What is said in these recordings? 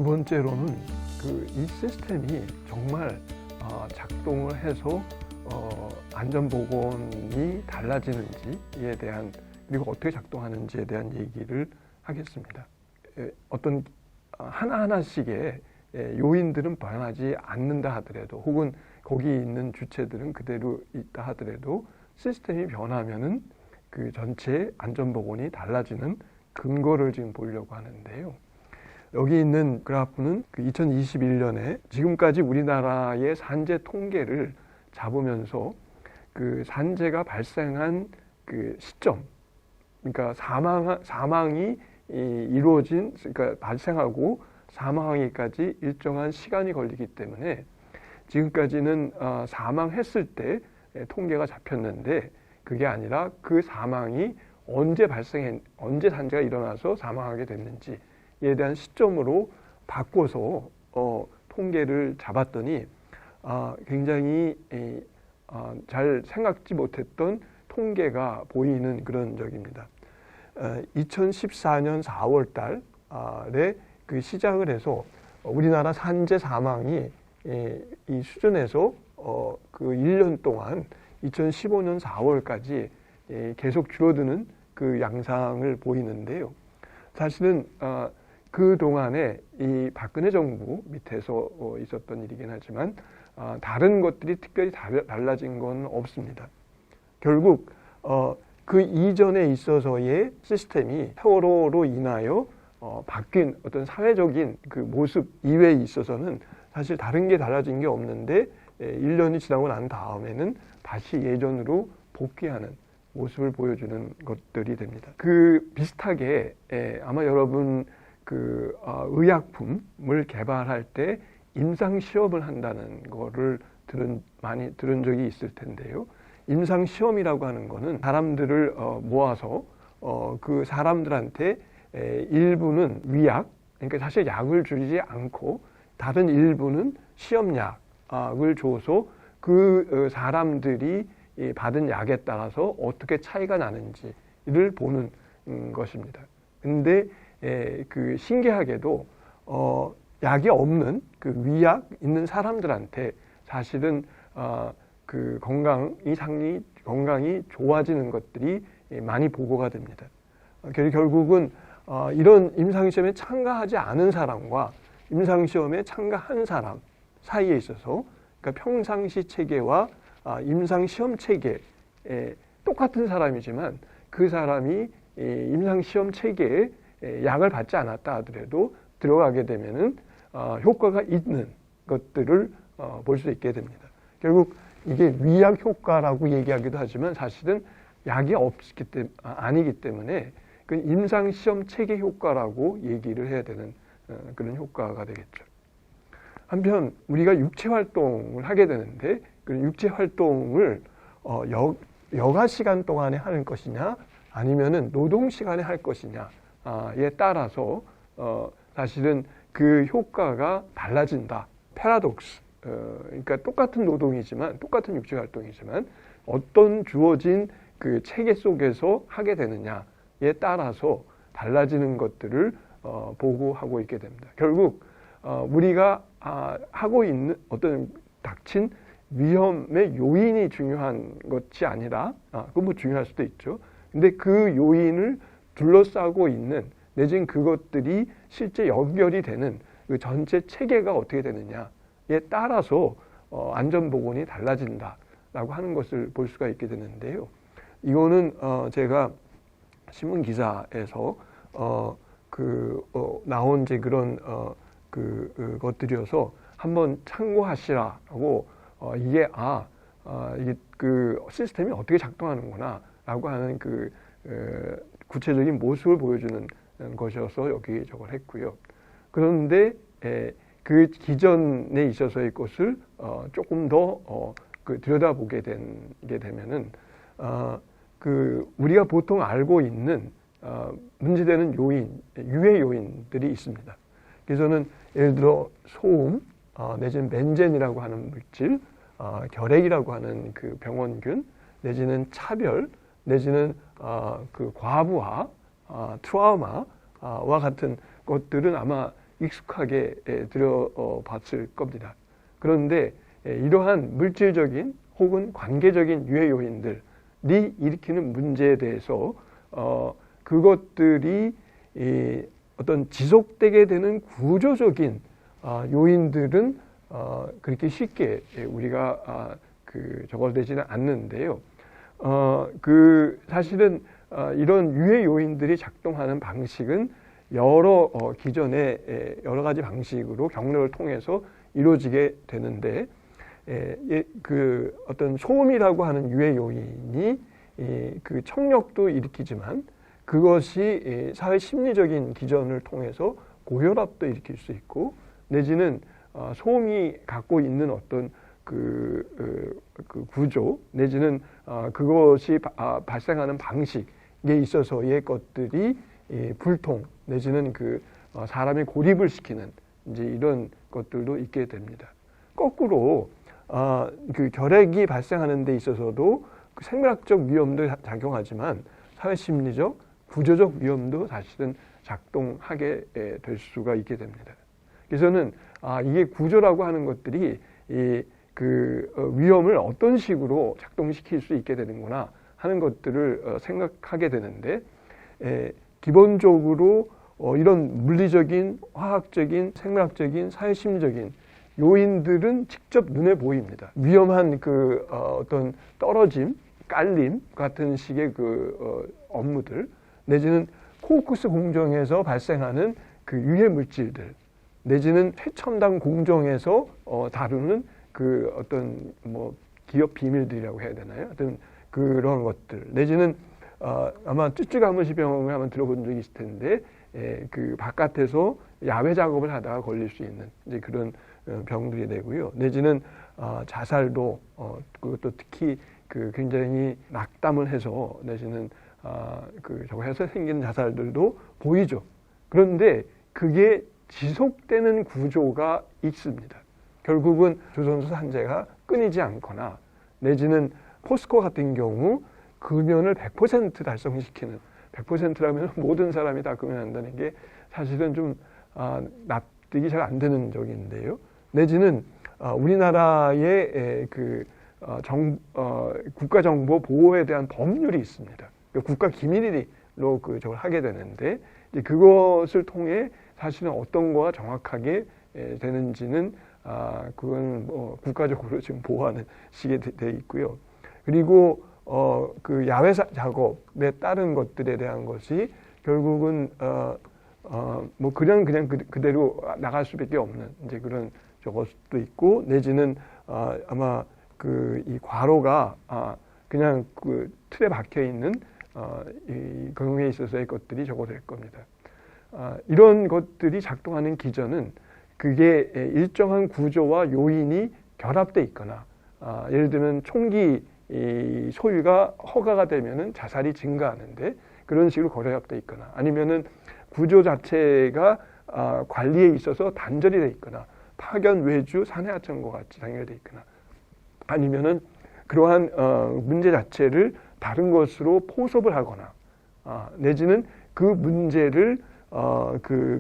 번째로는 이 시스템이 정말 작동을 해서 안전보건이 달라지는지에 대한, 그리고 어떻게 작동하는지에 대한 얘기를 하겠습니다. 어떤 하나하나씩의 요인들은 변하지 않는다 하더라도, 혹은 거기 있는 주체들은 그대로 있다 하더라도 시스템이 변하면은 그 전체 안전보건이 달라지는 근거를 지금 보려고 하는데요. 여기 있는 그래프는 2021년에 지금까지 우리나라의 산재 통계를 잡으면서 그 산재가 발생한 그 시점, 그러니까 사망이 이루어진, 그러니까 발생하고 사망하기까지 일정한 시간이 걸리기 때문에 지금까지는 사망했을 때 통계가 잡혔는데, 그게 아니라 그 사망이 언제 산재가 일어나서 사망하게 됐는지에 대한 시점으로 바꿔서 통계를 잡았더니 굉장히 잘 생각지 못했던 통계가 보이는 그런 적입니다. 2014년 4월 달에 그 시작을 해서 우리나라 산재 사망이 이 수준에서 그 1년 동안 2015년 4월까지 계속 줄어드는 그 양상을 보이는데요. 사실은 그 동안에 이 박근혜 정부 밑에서 있었던 일이긴 하지만 다른 것들이 특별히 달라진 건 없습니다. 결국 그 이전에 있어서의 시스템이 세월호로 인하여 바뀐 어떤 사회적인 그 모습 이외에 있어서는 사실 다른 게 달라진 게 없는데 1년이 지나고 난 다음에는 다시 예전으로 복귀하는 모습을 보여주는 것들이 됩니다. 그 비슷하게 아마 여러분 그 의약품을 개발할 때 임상 시험을 한다는 거를 많이 들은 적이 있을 텐데요. 임상 시험이라고 하는 거는 사람들을 모아서 그 사람들한테 일부는 위약, 그러니까 사실 약을 주지 않고 다른 일부는 시험약을 줘서 그 사람들이 받은 약에 따라서 어떻게 차이가 나는지를 보는 것입니다. 근데 그 신기하게도 약이 없는 그 위약 있는 사람들한테 사실은 그 건강이 좋아지는 것들이 많이 보고가 됩니다. 결국은 이런 임상시험에 참가하지 않은 사람과 임상시험에 참가한 사람 사이에 있어서, 그러니까 평상시 체계와 임상시험 체계, 똑같은 사람이지만 그 사람이 임상시험 체계에 약을 받지 않았다 하더라도 들어가게 되면은 효과가 있는 것들을 볼 수 있게 됩니다. 결국 이게 위약 효과라고 얘기하기도 하지만 사실은 약이 아니기 때문에 그 임상시험 체계 효과라고 얘기를 해야 되는 그런 효과가 되겠죠. 한편 우리가 육체활동을 하게 되는데 그 육체활동을 여가 시간 동안에 하는 것이냐 아니면은 노동 시간에 할 것이냐에 따라서 사실은 그 효과가 달라진다. 패러독스. 그러니까 똑같은 노동이지만, 똑같은 육체활동이지만 어떤 주어진 그 체계 속에서 하게 되느냐에 따라서 달라지는 것들을 보고하고 있게 됩니다. 결국 우리가 하고 있는 어떤 닥친 위험의 요인이 중요한 것이 아니라, 그건 뭐 중요할 수도 있죠. 근데 그 요인을 둘러싸고 있는, 내지는 그것들이 실제 연결이 되는 그 전체 체계가 어떻게 되느냐에 따라서 안전보건이 달라진다라고 하는 것을 볼 수가 있게 되는데요. 이거는 제가 신문 기사에서 나온 그런 것들이어서 한번 참고하시라고, 이게 그 시스템이 어떻게 작동하는구나라고 하는 그 구체적인 모습을 보여주는 것이어서 여기 저걸 했고요. 그런데 그 기존에 있어서의 것을 조금 더 들여다보게 되면은 그 우리가 보통 알고 있는 문제되는 요인, 유해 요인들이 있습니다. 그래서는 예를 들어 소음, 내지는 벤젠이라고 하는 물질, 결핵이라고 하는 그 병원균, 내지는 차별, 내지는 그 과부하, 트라우마와 같은 것들은 아마 익숙하게 들어봤을 겁니다. 그런데 이러한 물질적인 혹은 관계적인 유해 요인들이 일으키는 문제에 대해서 그것들이 어떤 지속되게 되는 구조적인 요인들은 그렇게 쉽게 우리가 적어되지는 않는데요. 사실은 이런 유해 요인들이 작동하는 방식은 기존의 여러 가지 방식으로 경로를 통해서 이루어지게 되는데, 어떤 소음이라고 하는 유해 요인이 그 청력도 일으키지만 그것이 사회 심리적인 기전을 통해서 고혈압도 일으킬 수 있고, 내지는 소음이 갖고 있는 어떤 그 구조 내지는 그것이 발생하는 방식에 있어서의 것들이 불통 내지는 사람의 고립을 시키는 이제 이런 것들도 있게 됩니다. 거꾸로 결핵이 발생하는 데 있어서도 생물학적 위험도 작용하지만 사회 심리적 구조적 위험도 사실은 작동하게 될 수가 있게 됩니다. 그래서는 이게 구조라고 하는 것들이 위험을 어떤 식으로 작동시킬 수 있게 되는구나 하는 것들을 생각하게 되는데, 기본적으로 이런 물리적인, 화학적인, 생물학적인, 사회심리적인 요인들은 직접 눈에 보입니다. 위험한 어떤 떨어짐, 깔림 같은 식의 업무들, 내지는 코우쿠스 공정에서 발생하는 유해 물질들, 내지는 최첨단 공정에서 다루는 어떤 기업 비밀들이라고 해야 되나요? 어떤 그런 것들, 내지는 아마 쯔쯔가무시병을 한번 들어본 적이 있을 텐데, 바깥에서 야외 작업을 하다가 걸릴 수 있는 이제 그런 병들이 되고요. 내지는 자살도 그것도 특히 굉장히 낙담을 해서 내지는 저거 해서 생기는 자살들도 보이죠. 그런데 그게 지속되는 구조가 있습니다. 결국은 조선소 산재가 끊이지 않거나, 내지는 포스코 같은 경우 금연을 100% 달성시키는, 100%라면 모든 사람이 다 금연한다는 게 사실은 좀 납득이 잘 안 되는 적인데요. 내지는 우리나라의 국가정보 보호에 대한 법률이 있습니다. 국가기밀로 저걸 하게 되는데, 이제 그것을 통해 사실은 어떤 거가 정확하게 되는지는 그건 국가적으로 지금 보호하는 식에 돼 있고요. 그리고 야외 작업에 따른 것들에 대한 것이 결국은 그냥 그대로 나갈 수밖에 없는 이제 그런 저것도 있고, 내지는 아마 이 과로가 그냥 틀에 박혀 있는 이 경우에 있어서의 것들이 적어될 겁니다. 이런 것들이 작동하는 기전은 그게 일정한 구조와 요인이 결합돼 있거나, 예를 들면 총기 소유가 허가가 되면은 자살이 증가하는데 그런 식으로 결합돼 있거나, 아니면은 구조 자체가 관리에 있어서 단절이 돼 있거나, 파견 외주 산해하청과 같이 단결돼 있거나, 아니면은 그러한 문제 자체를 다른 것으로 포섭을 하거나, 내지는 그 문제를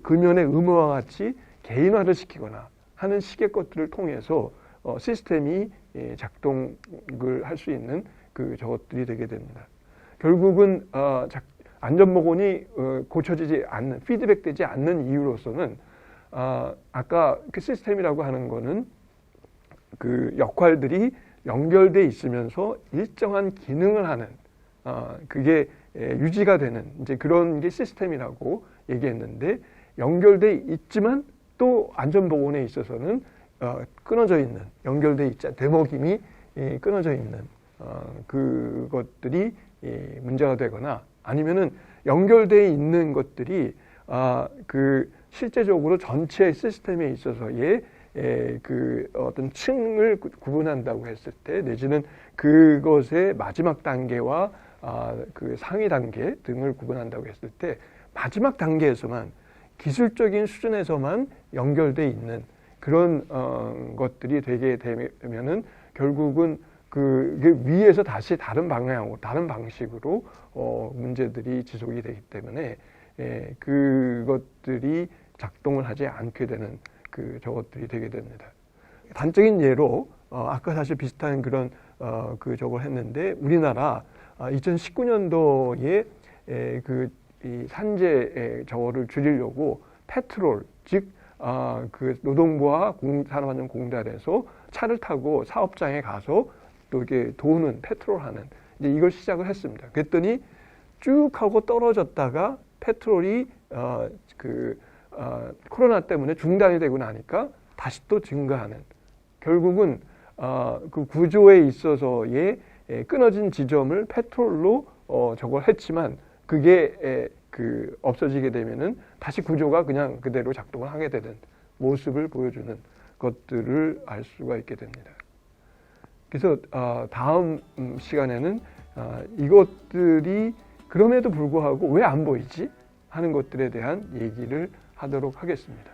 금연의 의무와 같이 개인화를 시키거나 하는 식의 것들을 통해서 시스템이 작동을 할 수 있는 저것들이 되게 됩니다. 결국은 안전보건이 고쳐지지 않는, 피드백되지 않는 이유로서는 아까 시스템이라고 하는 거는 역할들이 연결돼 있으면서 일정한 기능을 하는 그게 유지가 되는 이제 그런 게 시스템이라고 얘기했는데, 연결돼 있지만 또 안전보건에 있어서는 끊어져 있는, 연결돼 있자 대목임이 끊어져 있는 그것들이 문제가 되거나, 아니면은 연결돼 있는 것들이 실제적으로 전체 시스템에 있어서의 어떤 층을 구분한다고 했을 때, 내지는 그것의 마지막 단계와 상위 단계 등을 구분한다고 했을 때, 마지막 단계에서만, 기술적인 수준에서만 연결돼 있는 그런 것들이 되게 되면은 결국은 위에서 다시 다른 방향으로, 다른 방식으로 문제들이 지속이 되기 때문에 그것들이 작동을 하지 않게 되는 저것들이 되게 됩니다. 단적인 예로 아까 사실 비슷한 그런 저걸 했는데 우리나라 2019년도에 이 산재 저거를 줄이려고 페트롤 즉 노동부와 산업안전공단에서 차를 타고 사업장에 가서 또 이렇게 도는 페트롤하는 이제 이걸 시작을 했습니다. 그랬더니 쭉 하고 떨어졌다가 페트롤이 코로나 때문에 중단이 되고 나니까 다시 또 증가하는 결국은 그 구조에 있어서의 끊어진 지점을 페트롤로 저걸 했지만 그게 없어지게 되면은 다시 구조가 그냥 그대로 작동을 하게 되는 모습을 보여주는 것들을 알 수가 있게 됩니다. 그래서 다음 시간에는 이것들이 그럼에도 불구하고 왜 안 보이지 하는 것들에 대한 얘기를 하도록 하겠습니다.